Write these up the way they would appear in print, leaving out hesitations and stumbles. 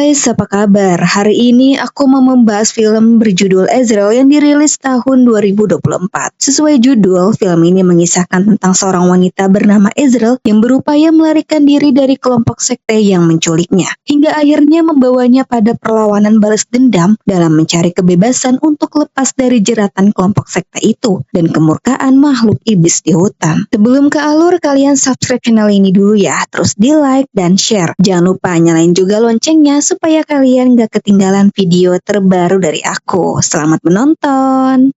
Guys, apa kabar? Hari ini aku mau membahas film berjudul Ezreal yang dirilis tahun 2024. Sesuai judul, film ini mengisahkan tentang seorang wanita bernama Ezreal yang berupaya melarikan diri dari kelompok sekte yang menculiknya, hingga akhirnya membawanya pada perlawanan balas dendam dalam mencari kebebasan untuk lepas dari jeratan kelompok sekte itu dan kemurkaan makhluk iblis di hutan. Sebelum ke alur, kalian subscribe channel ini dulu ya, terus di like dan share. Jangan lupa nyalain juga loncengnya supaya kalian gak ketinggalan video terbaru dari aku. Selamat menonton!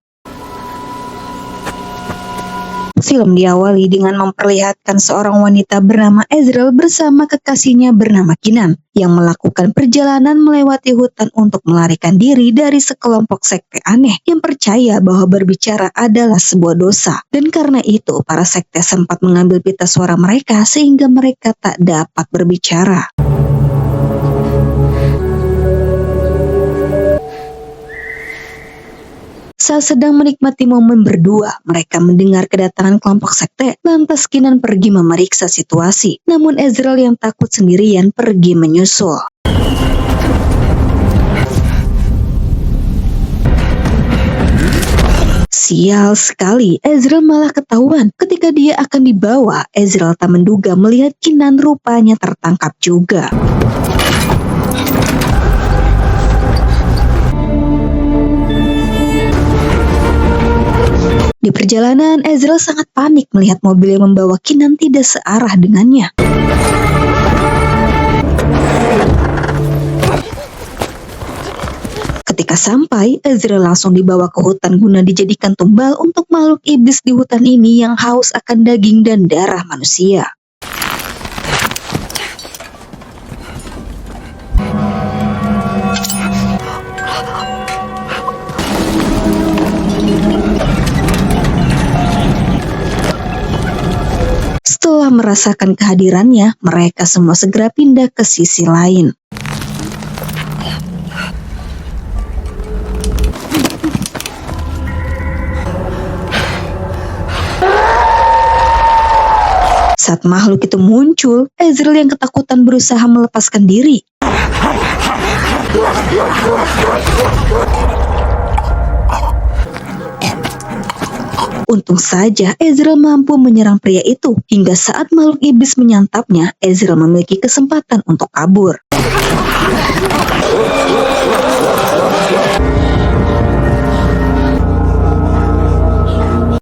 Film diawali dengan memperlihatkan seorang wanita bernama Ezreal bersama kekasihnya bernama Kinan yang melakukan perjalanan melewati hutan untuk melarikan diri dari sekelompok sekte aneh yang percaya bahwa berbicara adalah sebuah dosa. Dan karena itu, para sekte sempat mengambil pita suara mereka sehingga mereka tak dapat berbicara. Saat sedang menikmati momen berdua, mereka mendengar kedatangan kelompok sekte. Lantas Kinan pergi memeriksa situasi. Namun Ezreal yang takut sendirian pergi menyusul. Sial sekali, Ezreal malah ketahuan. Ketika dia akan dibawa, Ezreal tak menduga melihat Kinan rupanya tertangkap juga. Di perjalanan, Ezreal sangat panik melihat mobil yang membawa Kinan tidak searah dengannya. Ketika sampai, Ezreal langsung dibawa ke hutan guna dijadikan tumbal untuk makhluk iblis di hutan ini yang haus akan daging dan darah manusia. Setelah merasakan kehadirannya, mereka semua segera pindah ke sisi lain. Saat makhluk itu muncul, Ezreal yang ketakutan berusaha melepaskan diri. Untung saja Ezreal mampu menyerang pria itu. Hingga saat makhluk iblis menyantapnya, Ezreal memiliki kesempatan untuk kabur.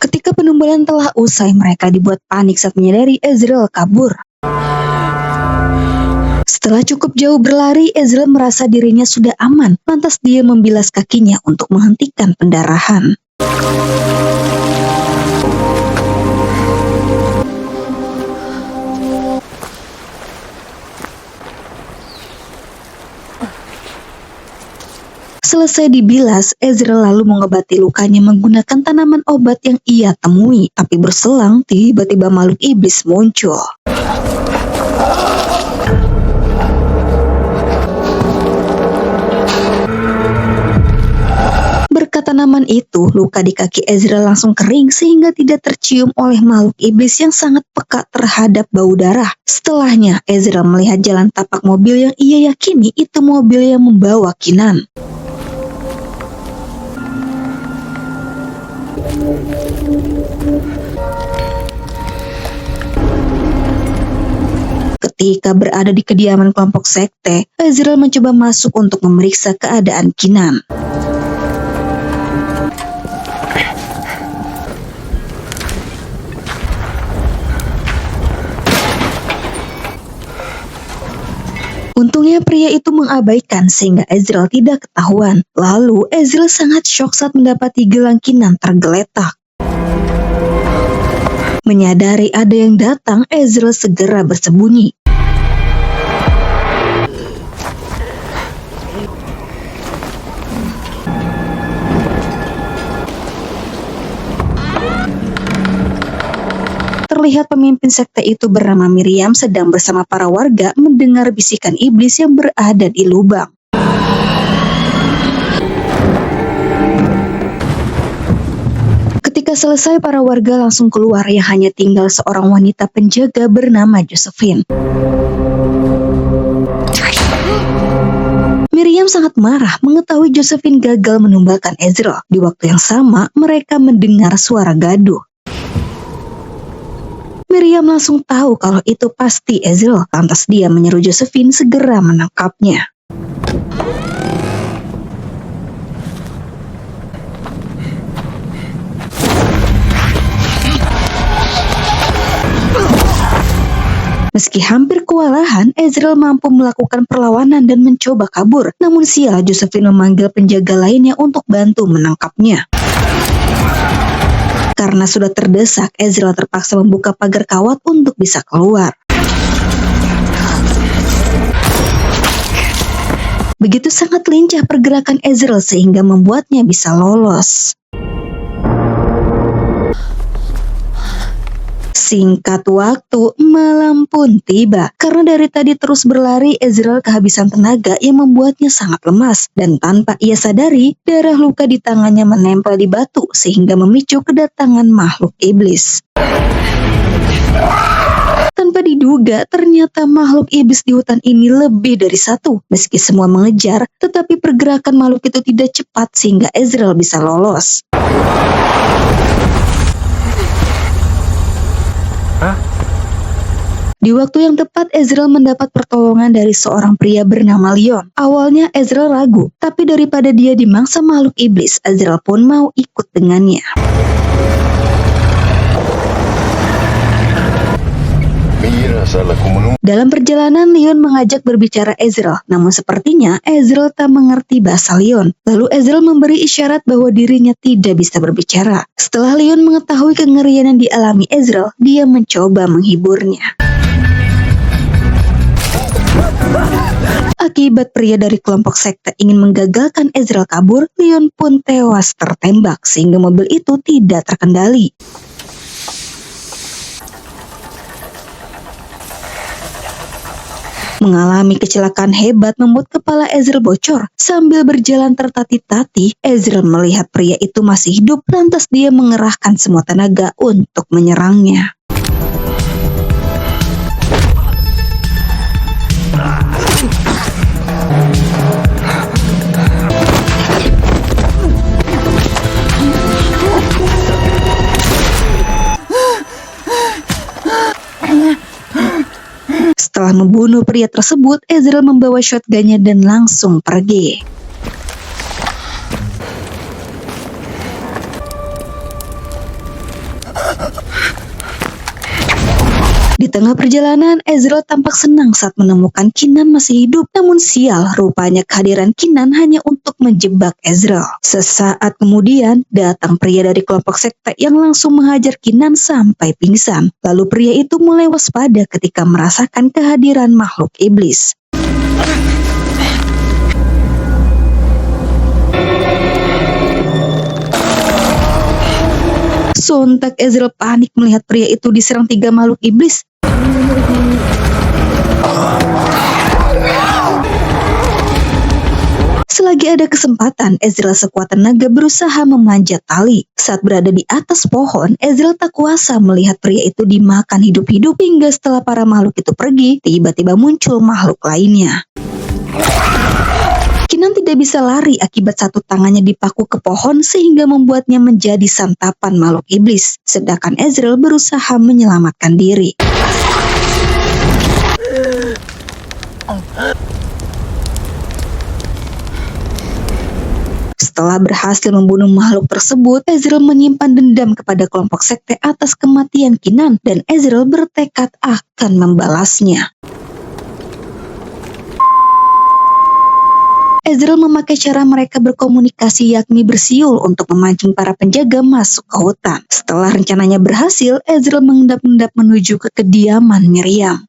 Ketika penumbalan telah usai, mereka dibuat panik saat menyadari Ezreal kabur. Setelah cukup jauh berlari, Ezreal merasa dirinya sudah aman. Lantas dia membilas kakinya untuk menghentikan pendarahan. Selesai dibilas, Ezreal lalu mengobati lukanya menggunakan tanaman obat yang ia temui. Tapi berselang, tiba-tiba makhluk iblis muncul. Berkat tanaman itu, luka di kaki Ezreal langsung kering sehingga tidak tercium oleh makhluk iblis yang sangat peka terhadap bau darah. Setelahnya, Ezreal melihat jalan tapak mobil yang ia yakini itu mobil yang membawa Kinan. Ketika berada di kediaman kelompok sekte, Ezreal mencoba masuk untuk memeriksa keadaan Kinan. Untungnya pria itu mengabaikan sehingga Ezreal tidak ketahuan. Lalu Ezreal sangat syok saat mendapati gelang Kinan tergeletak. Menyadari ada yang datang, Ezreal segera bersembunyi. Terlihat pemimpin sekte itu bernama Miriam sedang bersama para warga mendengar bisikan iblis yang berada di lubang. Ketika selesai, para warga langsung keluar yang hanya tinggal seorang wanita penjaga bernama Josephine. Miriam sangat marah mengetahui Josephine gagal menumbalkan Ezreal. Di waktu yang sama, mereka mendengar suara gaduh. Miriam langsung tahu kalau itu pasti Ezreal, lantas dia menyeru Josephine segera menangkapnya. Meski hampir kewalahan, Ezreal mampu melakukan perlawanan dan mencoba kabur. Namun sial, Josephine memanggil penjaga lainnya untuk bantu menangkapnya. Karena sudah terdesak, Ezreal terpaksa membuka pagar kawat untuk bisa keluar. Begitu sangat lincah pergerakan Ezreal sehingga membuatnya bisa lolos. Singkat waktu, malam pun tiba. Karena dari tadi terus berlari, Ezreal kehabisan tenaga yang membuatnya sangat lemas. Dan tanpa ia sadari, darah luka di tangannya menempel di batu sehingga memicu kedatangan makhluk iblis. Tanpa diduga, ternyata makhluk iblis di hutan ini lebih dari satu. Meski semua mengejar, tetapi pergerakan makhluk itu tidak cepat sehingga Ezreal bisa lolos. Di waktu yang tepat, Ezreal mendapat pertolongan dari seorang pria bernama Leon. Awalnya Ezreal ragu, tapi daripada dia dimangsa makhluk iblis, Ezreal pun mau ikut dengannya. Dalam perjalanan, Leon mengajak berbicara Ezreal, namun sepertinya Ezreal tak mengerti bahasa Leon. Lalu Ezreal memberi isyarat bahwa dirinya tidak bisa berbicara. Setelah Leon mengetahui kengerian yang dialami Ezreal, dia mencoba menghiburnya. Akibat pria dari kelompok sekte ingin menggagalkan Ezreal kabur, Leon pun tewas tertembak sehingga mobil itu tidak terkendali. Mengalami kecelakaan hebat membuat kepala Ezreal bocor. Sambil berjalan tertatih-tatih, Ezreal melihat pria itu masih hidup, lantas dia mengerahkan semua tenaga untuk menyerangnya. Setelah membunuh pria tersebut, Ezreal membawa shotgunnya dan langsung pergi. Di tengah perjalanan, Ezreal tampak senang saat menemukan Kinan masih hidup. Namun sial, rupanya kehadiran Kinan hanya untuk menjebak Ezreal. Sesaat kemudian, datang pria dari kelompok sekte yang langsung menghajar Kinan sampai pingsan. Lalu pria itu mulai waspada ketika merasakan kehadiran makhluk iblis. Sontak Ezreal panik melihat pria itu diserang 3 makhluk iblis. Selagi ada kesempatan, Ezreal sekuat tenaga berusaha memanjat tali. Saat berada di atas pohon, Ezreal tak kuasa melihat pria itu dimakan hidup-hidup hingga setelah para makhluk itu pergi, tiba-tiba muncul makhluk lainnya. Kinan tidak bisa lari akibat satu tangannya dipaku ke pohon sehingga membuatnya menjadi santapan makhluk iblis. Sedangkan Ezreal berusaha menyelamatkan diri. Setelah berhasil membunuh makhluk tersebut, Ezreal menyimpan dendam kepada kelompok sekte atas kematian Kinan dan Ezreal bertekad akan membalasnya. Ezreal memakai cara mereka berkomunikasi yakni bersiul untuk memancing para penjaga masuk ke hutan. Setelah rencananya berhasil, Ezreal mengendap-endap menuju ke kediaman Miriam.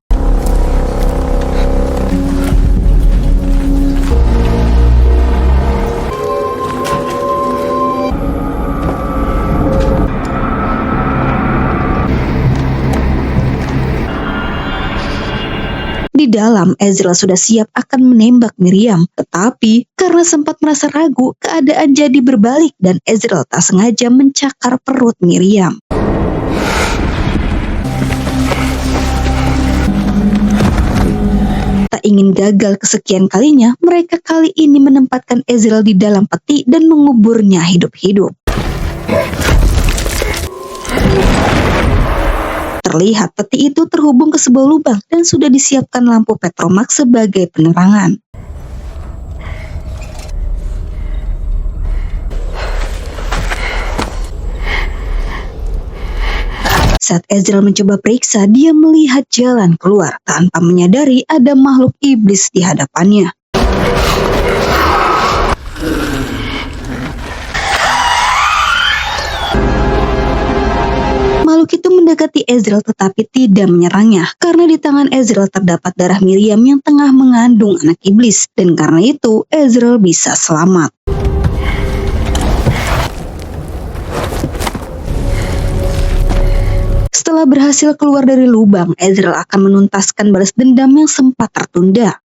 Di dalam, Ezreal sudah siap akan menembak Miriam. Tetapi, karena sempat merasa ragu, keadaan jadi berbalik dan Ezreal tak sengaja mencakar perut Miriam. Tak ingin gagal kesekian kalinya, mereka kali ini menempatkan Ezreal di dalam peti dan menguburnya hidup-hidup. Terlihat peti itu terhubung ke sebuah lubang dan sudah disiapkan lampu petromax sebagai penerangan. Saat Ezreal mencoba periksa, dia melihat jalan keluar tanpa menyadari ada makhluk iblis di hadapannya. Makhluk itu mendekati Ezreal tetapi tidak menyerangnya karena di tangan Ezreal terdapat darah Miriam yang tengah mengandung anak iblis, dan karena itu Ezreal bisa selamat. Setelah berhasil keluar dari lubang, Ezreal akan menuntaskan balas dendam yang sempat tertunda.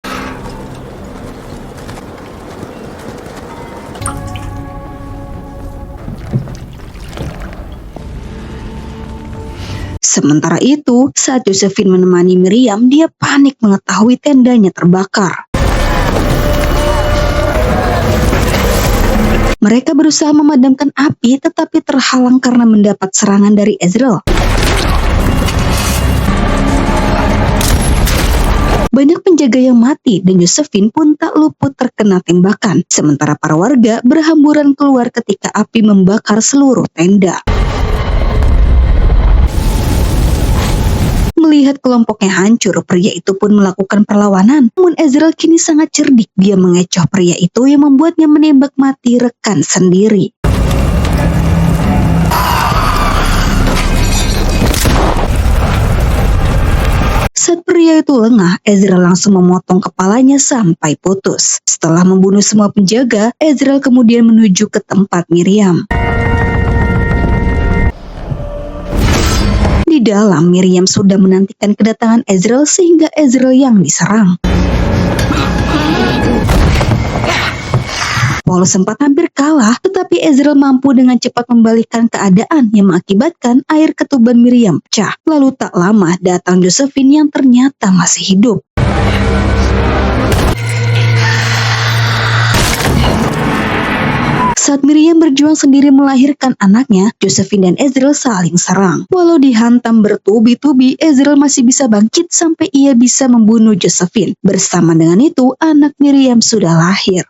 Sementara itu, saat Josephine menemani Miriam, dia panik mengetahui tendanya terbakar. Mereka berusaha memadamkan api tetapi terhalang karena mendapat serangan dari Ezreal. Banyak penjaga yang mati dan Josephine pun tak luput terkena tembakan. Sementara para warga berhamburan keluar ketika api membakar seluruh tenda. Melihat kelompoknya hancur, pria itu pun melakukan perlawanan. Namun Ezreal kini sangat cerdik. Dia mengecoh pria itu yang membuatnya menembak mati rekan sendiri. Saat pria itu lengah, Ezreal langsung memotong kepalanya sampai putus. Setelah membunuh semua penjaga, Ezreal kemudian menuju ke tempat Miriam. Di dalam, Miriam sudah menantikan kedatangan Ezreal sehingga Ezreal yang diserang. Paul sempat hampir kalah, tetapi Ezreal mampu dengan cepat membalikkan keadaan yang mengakibatkan air ketuban Miriam pecah. Lalu tak lama datang Josephine yang ternyata masih hidup. Saat Miriam berjuang sendiri melahirkan anaknya, Josephine dan Ezreal saling serang. Walau dihantam bertubi-tubi, Ezreal masih bisa bangkit sampai ia bisa membunuh Josephine. Bersama dengan itu, anak Miriam sudah lahir.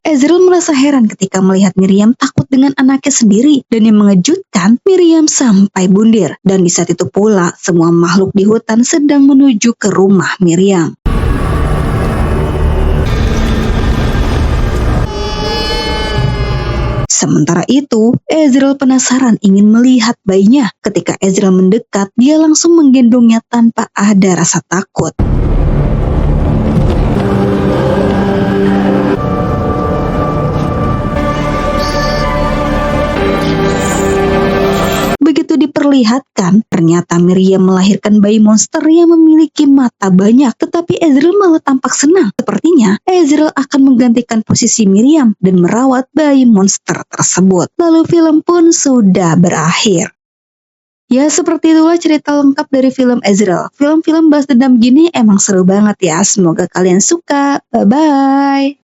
Ezreal merasa heran ketika melihat Miriam takut dengan anaknya sendiri, dan yang mengejutkan, Miriam sampai bundir. Dan di saat itu pula, semua makhluk di hutan sedang menuju ke rumah Miriam. Sementara itu, Ezreal penasaran ingin melihat bayinya. Ketika Ezreal mendekat, dia langsung menggendongnya tanpa ada rasa takut. Begitu diperlihatkan, ternyata Miriam melahirkan bayi monster yang memiliki mata banyak, tetapi Ezreal malah tampak senang. Sepertinya Ezreal akan menggantikan posisi Miriam dan merawat bayi monster tersebut. Lalu film pun sudah berakhir. Ya, seperti itulah cerita lengkap dari film Ezreal. Film-film balas dendam gini emang seru banget ya. Semoga kalian suka. Bye-bye.